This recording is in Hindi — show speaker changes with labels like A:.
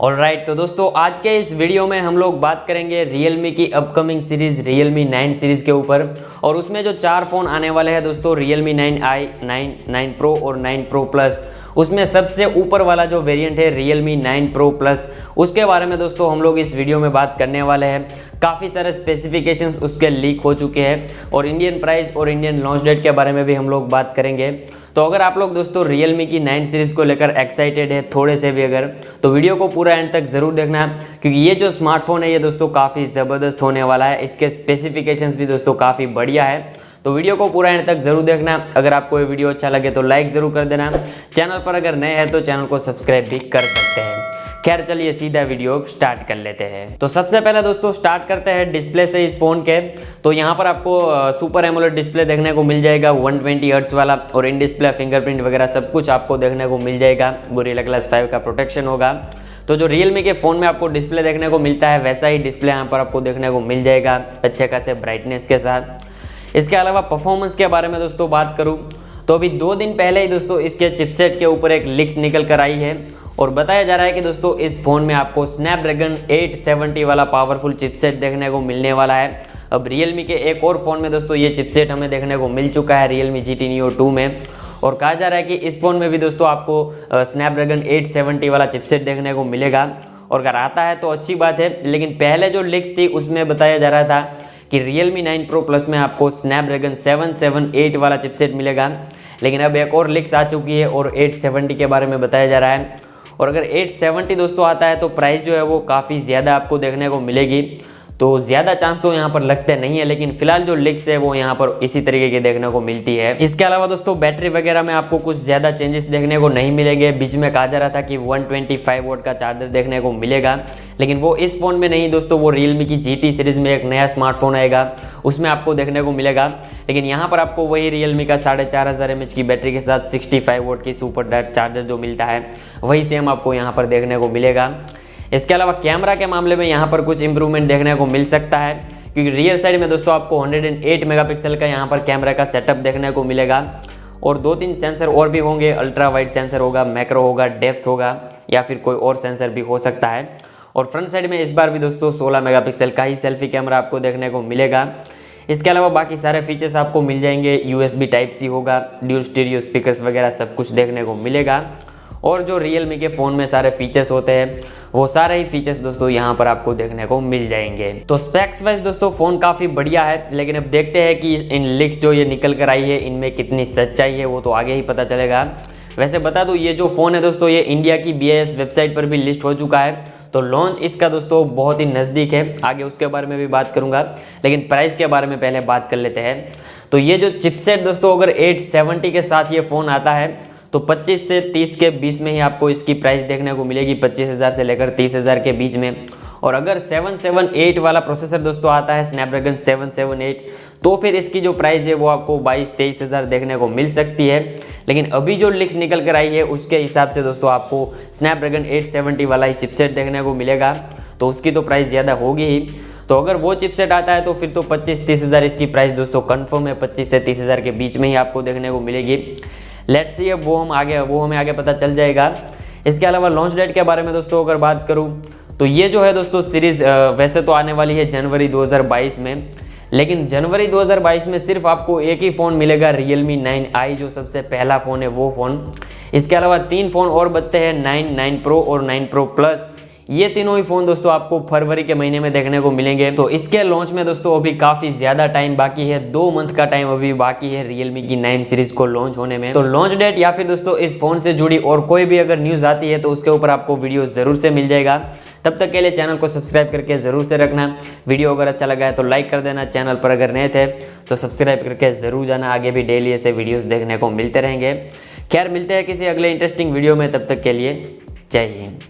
A: ऑलराइट, तो दोस्तों आज के इस वीडियो में हम लोग बात करेंगे Realme की अपकमिंग सीरीज Realme 9 सीरीज के ऊपर। और उसमें जो 4 फ़ोन आने वाले हैं दोस्तों, Realme 9i, 9 Pro और 9 Pro Plus, उसमें सबसे ऊपर वाला जो वेरिएंट है Realme 9 Pro Plus, उसके बारे में दोस्तों हम लोग इस वीडियो में बात करने वाले हैं। काफ़ी सारे स्पेसिफिकेशंस उसके लीक हो चुके हैं और इंडियन प्राइस और इंडियन लॉन्च डेट के बारे में भी हम लोग बात करेंगे। तो अगर आप लोग दोस्तों Realme की 9 सीरीज़ को लेकर एक्साइटेड है थोड़े से भी अगर, तो वीडियो को पूरा एंड तक ज़रूर देखना है, क्योंकि ये जो स्मार्टफोन है ये दोस्तों काफ़ी ज़बरदस्त होने वाला है। इसके स्पेसिफिकेशंस भी दोस्तों काफ़ी बढ़िया है, तो वीडियो को पूरा एंड तक ज़रूर देखना। अगर आपको ये वीडियो अच्छा लगे तो लाइक ज़रूर कर देना। चैनल पर अगर नए हैं तो चैनल को सब्सक्राइब भी कर सकते हैं। खैर चलिए सीधा वीडियो स्टार्ट कर लेते हैं। तो सबसे पहले दोस्तों स्टार्ट करते हैं डिस्प्ले से इस फ़ोन के। तो यहाँ पर आपको सुपर एमोलेड डिस्प्ले देखने को मिल जाएगा 120 हर्ट्ज वाला, और इन डिस्प्ले फिंगरप्रिंट वगैरह सब कुछ आपको देखने को मिल जाएगा। गोरिल्ला ग्लास 5 का प्रोटेक्शन होगा। तो जो Realme के फ़ोन में आपको डिस्प्ले देखने को मिलता है वैसा ही डिस्प्ले यहाँ पर आपको देखने को मिल जाएगा, अच्छे खासे ब्राइटनेस के साथ। इसके अलावा परफॉर्मेंस के बारे में दोस्तों बात करूँ तो अभी 2 दिन पहले ही दोस्तों इसके चिपसेट के ऊपर एक लीक्स निकल कर आई है, और बताया जा रहा है कि दोस्तों इस फ़ोन में आपको स्नैपड्रैगन 870 वाला पावरफुल चिपसेट देखने को मिलने वाला है। अब Realme के एक और फ़ोन में दोस्तों ये चिपसेट हमें देखने को मिल चुका है Realme GT Neo 2 में, और कहा जा रहा है कि इस फ़ोन में भी दोस्तों आपको स्नैपड्रैगन 870 वाला चिपसेट देखने को मिलेगा। और अगर आता है तो अच्छी बात है, लेकिन पहले जो लीक्स थी उसमें बताया जा रहा था कि Realme 9 Pro Plus में आपको स्नैपड्रैगन 778 वाला चिपसेट मिलेगा। लेकिन अब एक और लीक्स आ चुकी है और 870 के बारे में बताया जा रहा है। और अगर 870 दोस्तों आता है तो प्राइस जो है वो काफ़ी ज़्यादा आपको देखने को मिलेगी, तो ज़्यादा चांस तो यहाँ पर लगते नहीं है, लेकिन फिलहाल जो लीक्स है वो यहाँ पर इसी तरीके की देखने को मिलती है। इसके अलावा दोस्तों बैटरी वगैरह में आपको कुछ ज़्यादा चेंजेस देखने को नहीं मिलेंगे। बीच में कहा जा रहा था कि 125 वोल्ट का चार्जर देखने को मिलेगा, लेकिन वो इस फ़ोन में नहीं दोस्तों, वो Realme की GT सीरीज़ में एक नया स्मार्टफोन आएगा उसमें आपको देखने को मिलेगा। लेकिन यहाँ पर आपको वही Realme का 4500 mAh की बैटरी के साथ 65 वोल्ट की सुपर डार्ट चार्जर जो मिलता है वही सेम आपको यहाँ पर देखने को मिलेगा। इसके अलावा कैमरा के मामले में यहाँ पर कुछ इंप्रूवमेंट देखने को मिल सकता है, क्योंकि रियर साइड में दोस्तों आपको 108 मेगापिक्सल का यहाँ पर कैमरा का सेटअप देखने को मिलेगा, और 2-3 सेंसर और भी होंगे। अल्ट्रा वाइड सेंसर होगा, मैक्रो होगा, डेप्थ होगा, या फिर कोई और सेंसर भी हो सकता है। और फ्रंट साइड में इस बार भी दोस्तों 16 मेगापिक्सल का ही सेल्फी कैमरा आपको देखने को मिलेगा। इसके अलावा बाकी सारे फीचर्स आपको मिल जाएंगे। USB Type-C होगा, ड्यूल स्टीरियो स्पीकर्स वगैरह सब कुछ देखने को मिलेगा। और जो Realme के फ़ोन में सारे फीचर्स होते हैं वो सारे ही फीचर्स दोस्तों यहाँ पर आपको देखने को मिल जाएंगे। तो स्पेक्स वाइज दोस्तों फ़ोन काफ़ी बढ़िया है, लेकिन अब देखते हैं कि इन लीक्स जो ये निकल कर आई है इनमें कितनी सच्चाई है, वो तो आगे ही पता चलेगा। वैसे बता दूँ ये जो फ़ोन है दोस्तों ये इंडिया की BIS वेबसाइट पर भी लिस्ट हो चुका है, तो लॉन्च इसका दोस्तों बहुत ही नज़दीक है। आगे उसके बारे में भी बात करूँगा, लेकिन प्राइस के बारे में पहले बात कर लेते हैं। तो ये जो चिपसेट दोस्तों अगर 870 के साथ ये फ़ोन आता है तो 25 से 30 के बीच में ही आपको इसकी प्राइस देखने को मिलेगी, 25,000 से लेकर 30,000 के बीच में। और अगर 778 वाला प्रोसेसर दोस्तों आता है स्नैपड्रैगन 778, तो फिर इसकी जो प्राइस है वो आपको 22-23,000 देखने को मिल सकती है। लेकिन अभी जो लीक्स निकल कर आई है उसके हिसाब से दोस्तों आपको स्नैपड्रैगन 870 वाला ही चिपसेट देखने को मिलेगा, तो उसकी तो प्राइस ज़्यादा होगी ही। तो अगर वो चिपसेट आता है तो फिर तो 25-30,000 इसकी प्राइस दोस्तों कन्फर्म है, 25 से 30,000 के बीच में ही आपको देखने को मिलेगी। लेट्स सी, अब वो हमें आगे पता चल जाएगा। इसके अलावा लॉन्च डेट के बारे में दोस्तों अगर बात करूं तो ये जो है दोस्तों सीरीज़ वैसे तो आने वाली है जनवरी 2022 में, लेकिन जनवरी 2022 में सिर्फ आपको एक ही फ़ोन मिलेगा Realme 9i, जो सबसे पहला फ़ोन है वो फ़ोन। इसके अलावा 3 फ़ोन और बचते हैं 9 Pro और 9 Pro Plus। ये तीनों ही फ़ोन दोस्तों आपको फरवरी के महीने में देखने को मिलेंगे। तो इसके लॉन्च में दोस्तों अभी काफ़ी ज़्यादा टाइम बाकी है, 2 मंथ का टाइम अभी बाकी है Realme की 9 सीरीज़ को लॉन्च होने में। तो लॉन्च डेट या फिर दोस्तों इस फ़ोन से जुड़ी और कोई भी अगर न्यूज़ आती है तो उसके ऊपर आपको वीडियो ज़रूर से मिल जाएगा। तब तक के लिए चैनल को सब्सक्राइब करके ज़रूर से रखना। वीडियो अगर अच्छा लगा है तो लाइक कर देना। चैनल पर अगर नए थे तो सब्सक्राइब करके ज़रूर जाना, आगे भी डेली ऐसे वीडियोज़ देखने को मिलते रहेंगे। खैर मिलते हैं किसी अगले इंटरेस्टिंग वीडियो में, तब तक के लिए जय हिंद।